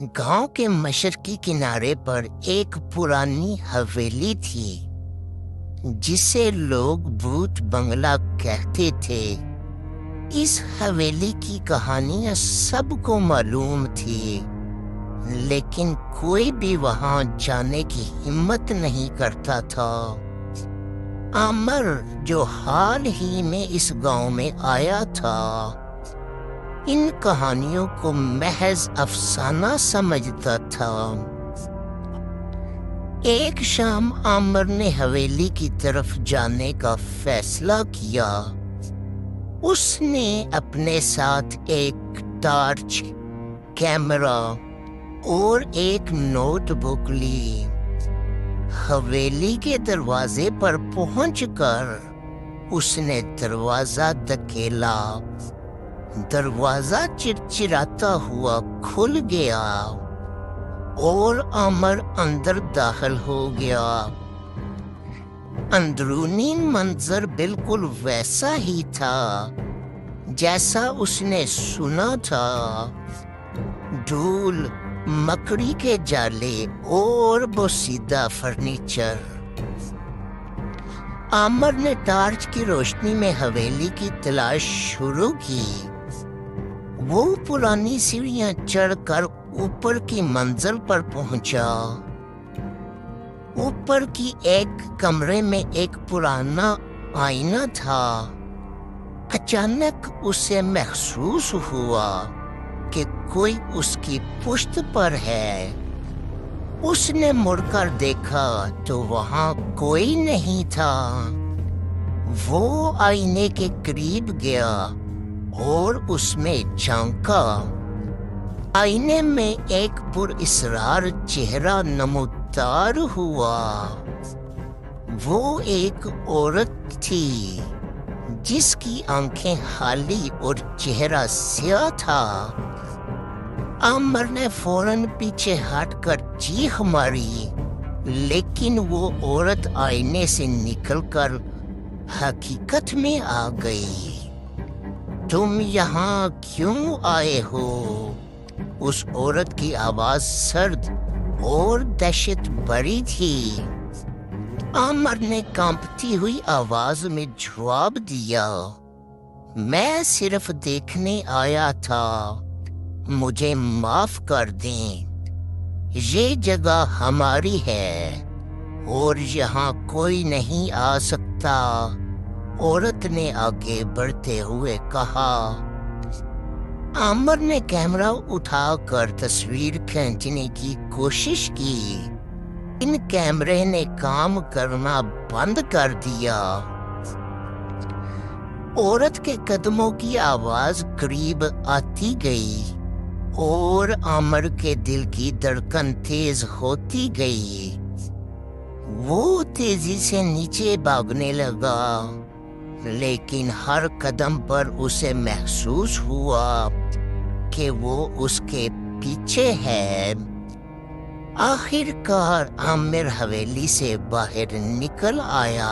गांव के मशरकी किनारे पर एक पुरानी हवेली थी जिसे लोग भूत बंगला कहते थे। इस हवेली की कहानियां सबको मालूम थी, लेकिन कोई भी वहां जाने की हिम्मत नहीं करता था। आमर, जो हाल ही में इस गांव में आया था, इन कहानियों को महज अफसाना समझता था। एक शाम आमर ने हवेली की तरफ जाने का फैसला किया। उसने अपने साथ एक टॉर्च, कैमरा और एक नोटबुक ली। हवेली के दरवाजे पर पहुंचकर उसने दरवाजा धकेला। दरवाजा चिरचिराता हुआ खुल गया और आमर अंदर दाखिल हो गया। अंदरूनी मंजर बिल्कुल वैसा ही था जैसा उसने सुना था। धूल, मकड़ी के जाले और बोसीदा फर्नीचर। आमर ने टॉर्च की रोशनी में हवेली की तलाश शुरू की। वो पुरानी सीढ़ियां चढ़कर ऊपर की मंजिल पर पहुंचा। ऊपर की एक कमरे में एक पुराना आईना था। अचानक उसे महसूस हुआ कि कोई उसकी पुश्त पर है। उसने मुड़कर देखा तो वहां कोई नहीं था। वो आईने के करीब गया और उसमें झांका। आईने में एक पुरइसरार चेहरा नमूदार हुआ। वो एक औरत थी जिसकी आंखें खाली और चेहरा स्याह था। आमर ने फौरन पीछे हटकर चीख मारी, लेकिन वो औरत आईने से निकलकर हकीकत में आ गई। तुम यहाँ क्यों आए हो? उस औरत की आवाज सर्द और दहशत भरी थी। आमर ने कांपती हुई आवाज में जवाब दिया, मैं सिर्फ देखने आया था, मुझे माफ कर दें। ये जगह हमारी है और यहाँ कोई नहीं आ सकता। औरत ने आगे बढ़ते हुए कहा। आमर ने कैमरा उठाकर तस्वीर खींचने की कोशिश की। इन कैमरे ने काम करना बंद कर दिया। औरत के कदमों की आवाज करीब आती गई और आमर के दिल की धड़कन तेज होती गई। वो तेजी से नीचे भागने लगा, लेकिन हर कदम पर उसे महसूस हुआ कि वो उसके पीछे है। आखिरकार आमिर हवेली से बाहर निकल आया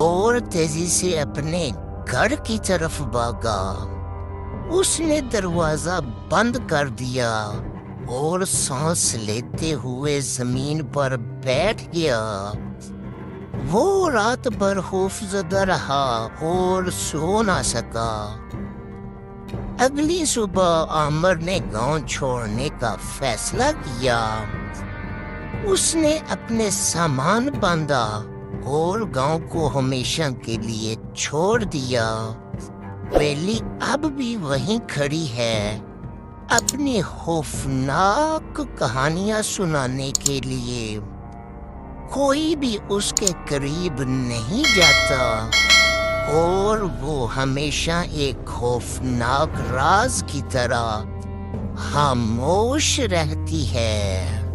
और तेजी से अपने घर की तरफ भागा। उसने दरवाजा बंद कर दिया और सांस लेते हुए जमीन पर बैठ गया। वो रात भर खौफजदा रहा और सो ना सका। अगली सुबह आमर ने गांव छोड़ने का फैसला किया। उसने अपने सामान बांधा और गांव को हमेशा के लिए छोड़ दिया। हवेली अब भी वहीं खड़ी है, अपनी खौफनाक कहानियां सुनाने के लिए। कोई भी उसके करीब नहीं जाता और वो हमेशा एक खौफनाक राज की तरह खामोश रहती है।